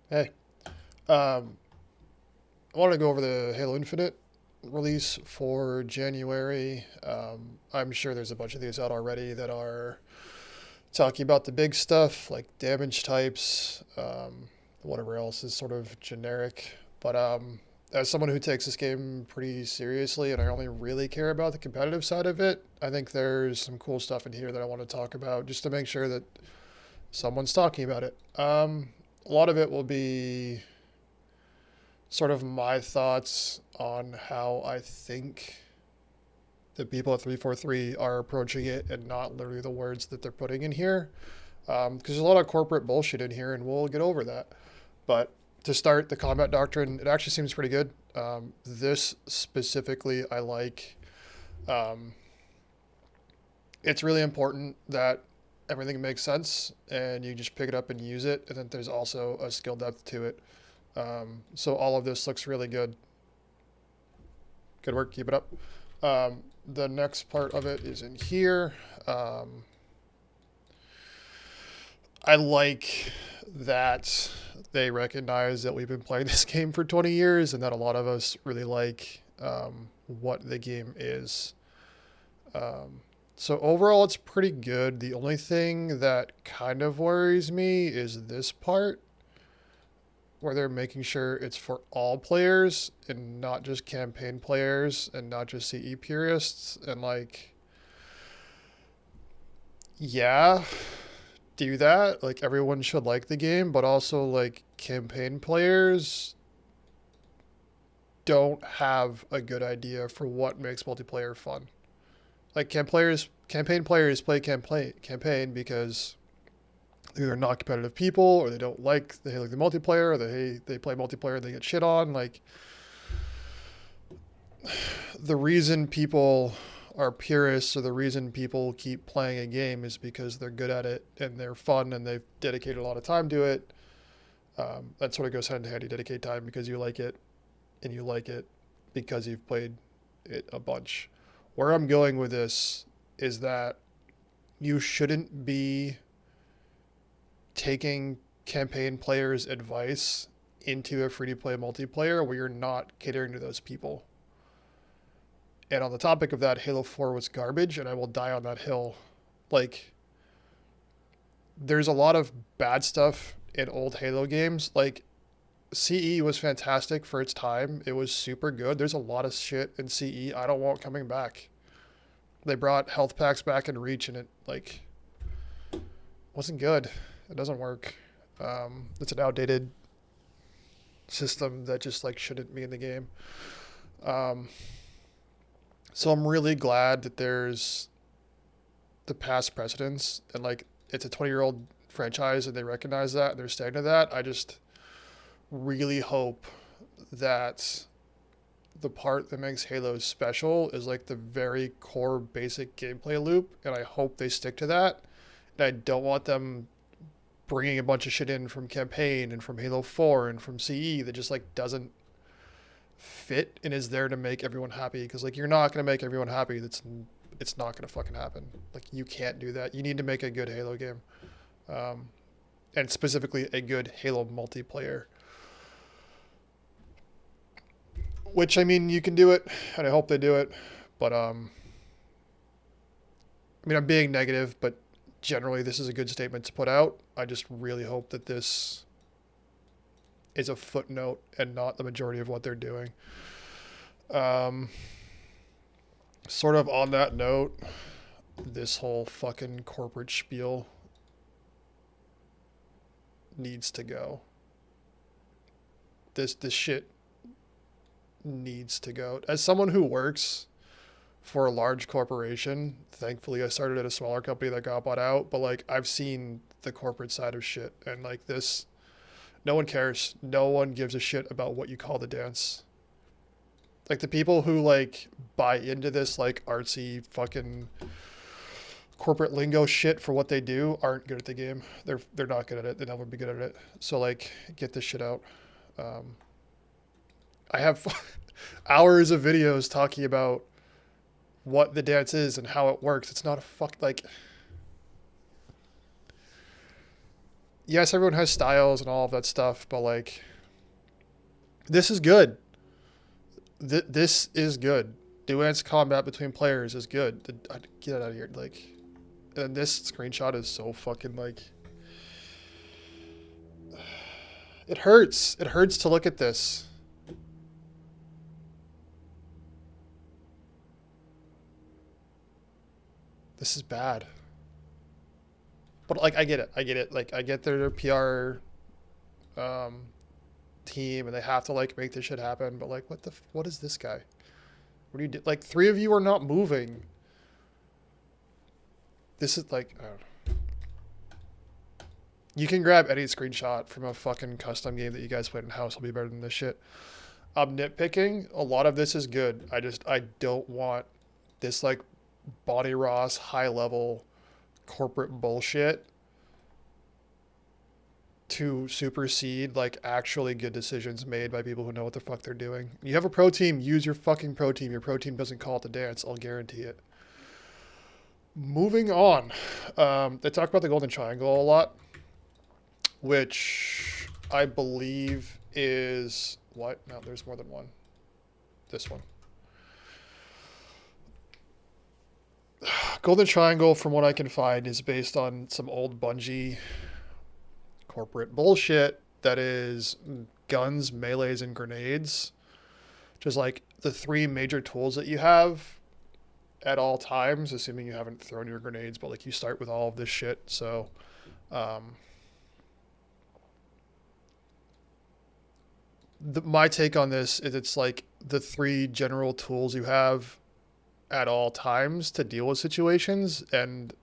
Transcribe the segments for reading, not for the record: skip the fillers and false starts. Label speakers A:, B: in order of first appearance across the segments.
A: Hey, um, I wanted to go over the Halo Infinite release for January. I'm sure there's a bunch of these out already that are talking about the big stuff like damage types, whatever else is sort of generic. But as someone who takes this game pretty seriously and I only really care about the competitive side of it, I think there's some cool stuff in here that I want to talk about just to make sure that someone's talking about it. A lot of it will be sort of my thoughts on how I think the people at 343 are approaching it and not literally the words that they're putting in here. Because there's a lot of corporate bullshit in here, and we'll get over that. But to start, the combat doctrine, it actually seems pretty good. This specifically, I like. Um, it's really important that everything makes sense and you just pick it up and use it. And then there's also a skill depth to it. So all of this looks really good. Good work. Keep it up. The next part of it is in here. Um, I like that they recognize that we've been playing this game for 20 years and that a lot of us really like what the game is. Um, so overall, it's pretty good. The only thing that kind of worries me is this part where they're making sure it's for all players and not just campaign players and not just CE purists. And like, yeah, do that. Like, everyone should like the game, but also, like, campaign players don't have a good idea for what makes multiplayer fun. Like, campaign players play campaign because they're not competitive people, or they don't like the multiplayer, or they play multiplayer and they get shit on. Like, the reason people are purists, or the reason people keep playing a game, is because they're good at it and they're fun and they've dedicated a lot of time to it. That sort of goes hand in hand. You dedicate time because you like it, and you like it because you've played it a bunch. Where I'm going with this is that you shouldn't be taking campaign players' advice into a free to play multiplayer where you're not catering to those people. And on the topic of that, Halo 4 was garbage, and I will die on that hill. Like, there's a lot of bad stuff in old Halo games. Like, CE was fantastic for its time. It was super good. There's a lot of shit in CE I don't want coming back. They brought health packs back in Reach, and it like wasn't good. It doesn't work. It's an outdated system that just like shouldn't be in the game. Um, so I'm really glad that there's the past precedents, and like it's a 20-year-old franchise and they recognize that and they're staying to that. I just really hope that the part that makes Halo special is like the very core basic gameplay loop, and I hope they stick to that. And I don't want them bringing a bunch of shit in from campaign and from Halo 4 and from CE that just like doesn't fit and is there to make everyone happy, because like you're not going to make everyone happy. It's not going to fucking happen. Like, you can't do that. You need to make a good Halo game. Um, and specifically a good Halo multiplayer. Which, I mean, you can do it, and I hope they do it. But I mean, I'm being negative, but generally, this is a good statement to put out. I just really hope that this is a footnote and not the majority of what they're doing. Um, Sort of on that note, this whole fucking corporate spiel needs to go. This shit needs to go. As someone who works for a large corporation, thankfully I started at a smaller company that got bought out, but like I've seen the corporate side of shit, and like this, no one cares. No one gives a shit about what you call the dance. Like, the people who like buy into this like artsy fucking corporate lingo shit for what they do aren't good at the game. They're not good at it. They'll never be good at it. So like, get this shit out. Um, I have hours of videos talking about what the dance is and how it works. It's not a fuck like yes, everyone has styles and all of that stuff, but like, this is good. This is good. Nuanced combat between players is good. Get it out of here. Like, and this screenshot is so fucking like, it hurts. It hurts to look at this. This is bad. But like, I get it. I get it. Like, I get their PR um, team, and they have to like make this shit happen. But like, what is this guy? What do you do? Like, three of you are not moving. This is like, I don't know. You can grab any screenshot from a fucking custom game that you guys played in house. Will be better than this shit. I'm nitpicking. A lot of this is good. I don't want this like Bonnie Ross high level corporate bullshit to supersede like actually good decisions made by people who know what the fuck they're doing. You have a pro team, use your fucking pro team. Your pro team doesn't call it the dance. I'll guarantee it. Moving on. They talk about the Golden Triangle a lot, which I believe is what? No, there's more than one. This one. Golden Triangle, from what I can find, is based on some old Bungie corporate bullshit that is guns, melees, and grenades. Just like the three major tools that you have at all times, assuming you haven't thrown your grenades, but like you start with all of this shit. So, my take on this is it's like the three general tools you have at all times to deal with situations, and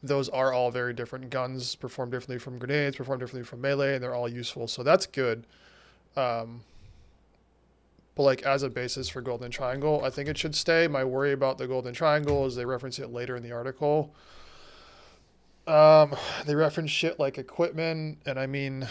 A: those are all very different. Guns perform differently from grenades, perform differently from melee, and they're all useful. So that's good. Um, but like as a basis for Golden Triangle, I think it should stay. My worry about the Golden Triangle is they reference it later in the article. They reference shit like equipment, and I mean,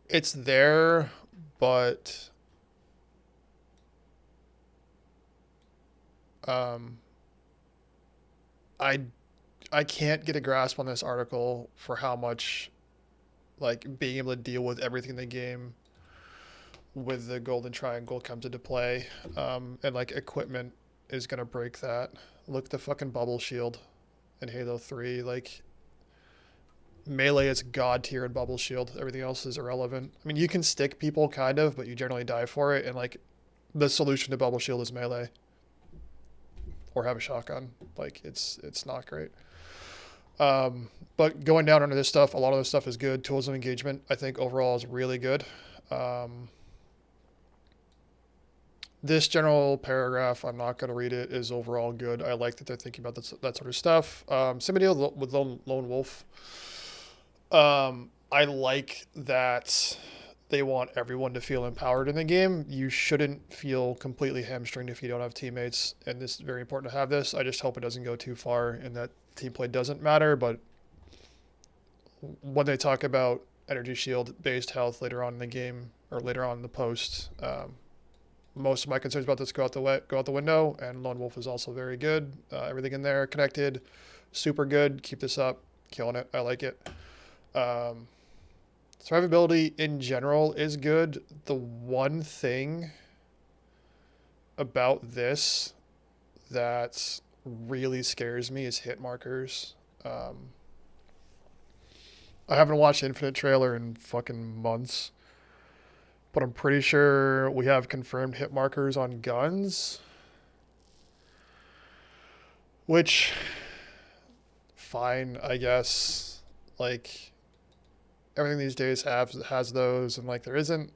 A: it's there, but um, I I can't get a grasp on this article for how much like being able to deal with everything in the game with the Golden Triangle comes into play, and like equipment is gonna break that. Look, the fucking bubble shield in Halo 3, like melee is god tier in bubble shield. Everything else is irrelevant. I mean, you can stick people kind of, but you generally die for it. And like the solution to bubble shield is melee or have a shotgun. Like it's not great. But going down under this stuff, a lot of this stuff is good. Tools of engagement, I think overall is really good. This general paragraph, I'm not going to read it, is overall good. I like that they're thinking about that sort of stuff. Same deal with Lone Wolf. I like that they want everyone to feel empowered in the game. You shouldn't feel completely hamstringed if you don't have teammates, and this is very important to have this. I just hope it doesn't go too far and that team play doesn't matter, but when they talk about energy shield based health later on in the game or later on in the post, most of my concerns about this go out the window. And Lone Wolf is also very good. Everything in there connected, super good. Keep this up, killing it. I like it. Survivability in general is good. The one thing about this that really scares me is hit markers. I haven't watched Infinite trailer in fucking months, but I'm pretty sure we have confirmed hit markers on guns, which, fine, I guess. Like, everything these days has those, and like there isn't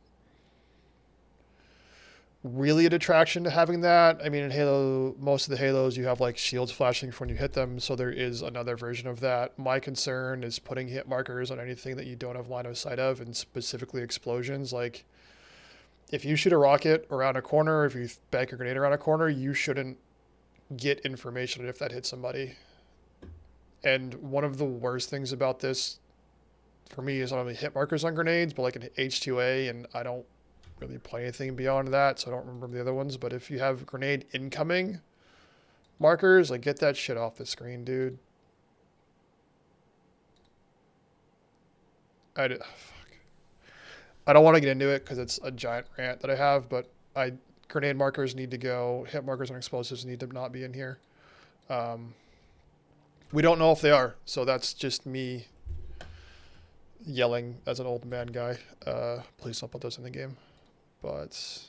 A: really a detraction to having that. I mean, in Halo, most of the Halos you have like shields flashing when you hit them, so there is another version of that. My concern is putting hit markers on anything that you don't have line of sight of, and specifically explosions. Like, if you shoot a rocket around a corner, if you bank a grenade around a corner, you shouldn't get information if that hits somebody. And one of the worst things about this for me is not only hit markers on grenades, but like an H2A, and I don't really play anything beyond that, so I don't remember the other ones. But if you have grenade incoming markers, like get that shit off the screen, dude. I don't want to get into it because it's a giant rant that I have, but grenade markers need to go. Hit markers on explosives need to not be in here. We don't know if they are, so that's just me yelling as an old man guy. Please don't put those in the game. But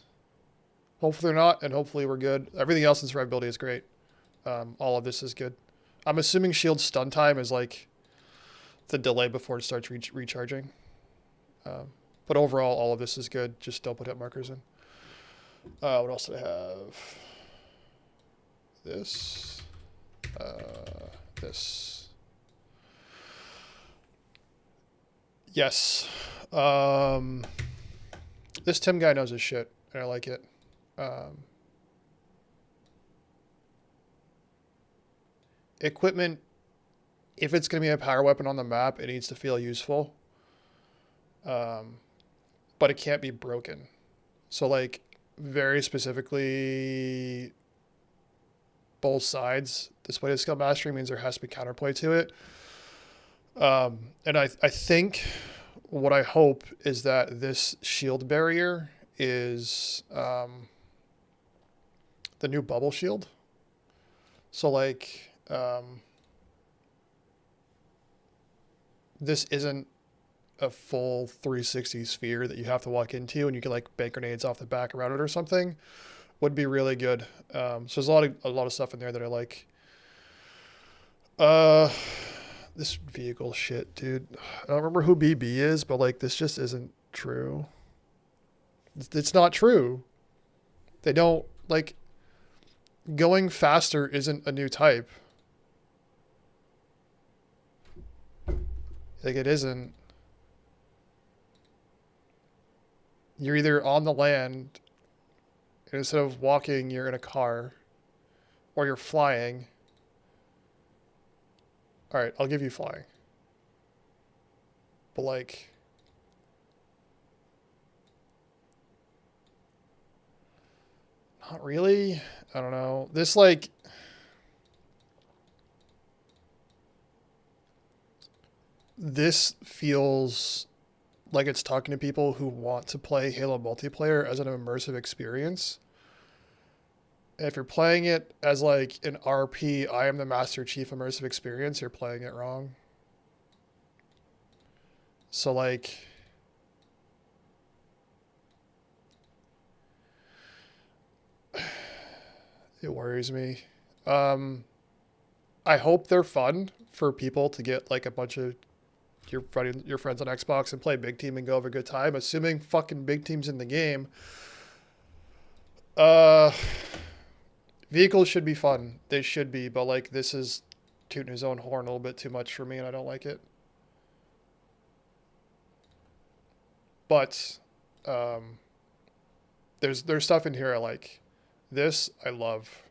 A: hopefully they're not, and hopefully we're good. Everything else in survivability is great. All of this is good. I'm assuming shield stun time is like the delay before it starts recharging. But overall, all of this is good. Just don't put hit markers in. What else did I have? This. This. Yes. This Tim guy knows his shit, and I like it. Equipment, if it's going to be a power weapon on the map, it needs to feel useful. But it can't be broken. So, like, very specifically, both sides display of skill mastery means there has to be counterplay to it. And I think what I hope is that this shield barrier is the new bubble shield. So, like, this isn't a full 360 sphere that you have to walk into and you can like bank grenades off the back around it or something. Would be really good. So there's a lot of stuff in there that I like. This vehicle shit, dude. I don't remember who BB is, but like this just isn't true. It's not true. They don't like going faster isn't a new type. Like it isn't. You're either on the land, and instead of walking, you're in a car, or you're flying. All right, I'll give you flying. But like, not really. I don't know. This like, this feels like it's talking to people who want to play Halo multiplayer as an immersive experience. And if you're playing it as like an RP, I am the Master Chief immersive experience, you're playing it wrong. So like, it worries me. I hope they're fun for people to get like a bunch of your friends on Xbox and play Big Team and go have a good time. Assuming fucking Big Team's in the game. Vehicles should be fun. They should be, but like this is tooting his own horn a little bit too much for me, and I don't like it. But there's stuff in here I like. This I love.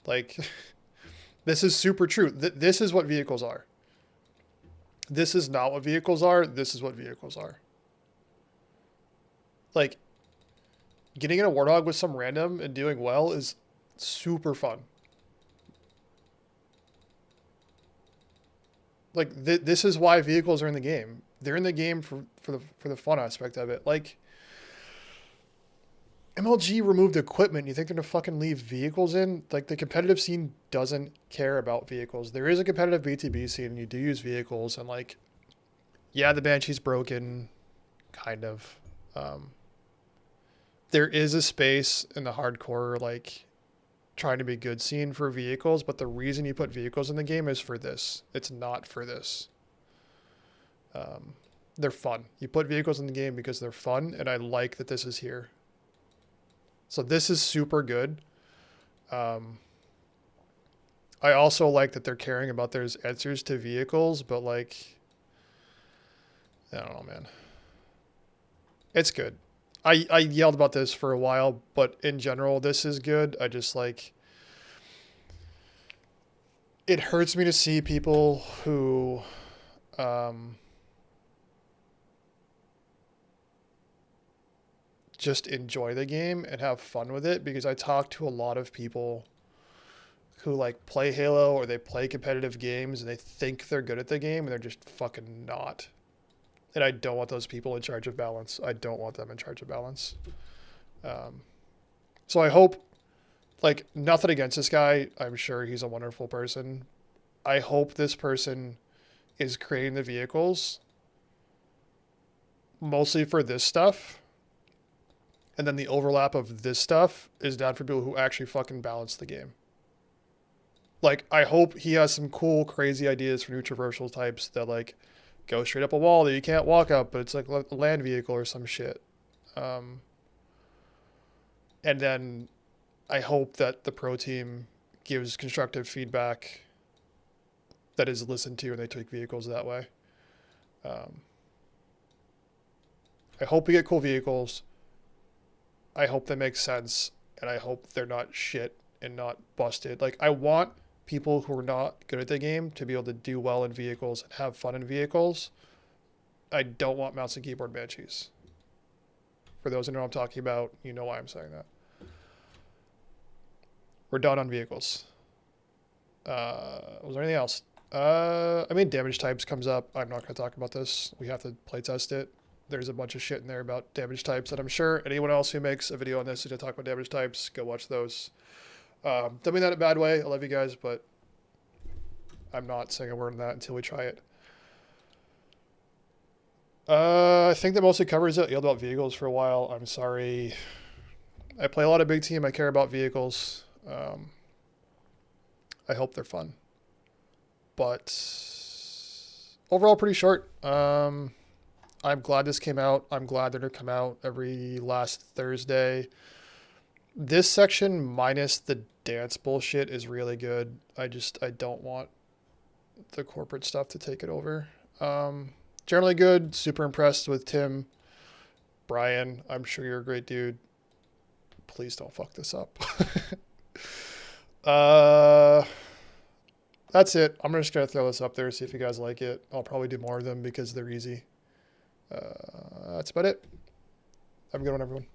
A: Like this is super true. This is what vehicles are. This is not what vehicles are. This is what vehicles are. Like getting in a Warthog with some random and doing well is super fun. Like this is why vehicles are in the game. They're in the game for the fun aspect of it. Like MLG removed equipment. You think they're gonna fucking leave vehicles in? Like the competitive scene doesn't care about vehicles. There is a competitive BTB scene, and you do use vehicles. And like, yeah, the Banshee's broken, kind of. There is a space in the hardcore like trying to be good scene for vehicles, but the reason you put vehicles in the game is for this. It's not for this. They're fun. You put vehicles in the game because they're fun, and I like that this is here. So this is super good. I also like that they're caring about their answers to vehicles, but like, I don't know, man. It's good. I yelled about this for a while, but in general, this is good. I just like, it hurts me to see people who, just enjoy the game and have fun with it, because I talk to a lot of people who like play Halo or they play competitive games and they think they're good at the game and they're just fucking not. And I don't want those people in charge of balance. I don't want them in charge of balance. So I hope, like, nothing against this guy. I'm sure he's a wonderful person. I hope this person is creating the vehicles mostly for this stuff. And then the overlap of this stuff is done for people who actually fucking balance the game. Like, I hope he has some cool, crazy ideas for new traversal types that, like, go straight up a wall that you can't walk up, but it's like a land vehicle or some shit. And then I hope that the pro team gives constructive feedback that is listened to when they tweak vehicles that way. I hope we get cool vehicles. I hope they make sense, and I hope they're not shit and not busted. Like, I want people who are not good at the game to be able to do well in vehicles and have fun in vehicles. I don't want mouse and keyboard banshees. For those who know what I'm talking about, you know why I'm saying that. We're done on vehicles. Was there anything else? I mean, damage types comes up. I'm not going to talk about this. We have to playtest it. There's a bunch of shit in there about damage types that I'm sure anyone else who makes a video on this is going to talk about damage types. Go watch those. Don't mean that in a bad way. I love you guys, but I'm not saying a word on that until we try it. I think that mostly covers it. Yelled about vehicles for a while. I'm sorry. I play a lot of big team. I care about vehicles. I hope they're fun. But overall, pretty short. I'm glad this came out. I'm glad they're going to come out every last Thursday. This section minus the dance bullshit is really good. I don't want the corporate stuff to take it over. Generally good. Super impressed with Tim. Brian, I'm sure you're a great dude. Please don't fuck this up. That's it. I'm just going to throw this up there, see if you guys like it. I'll probably do more of them because they're easy. That's about it. Have a good one, everyone.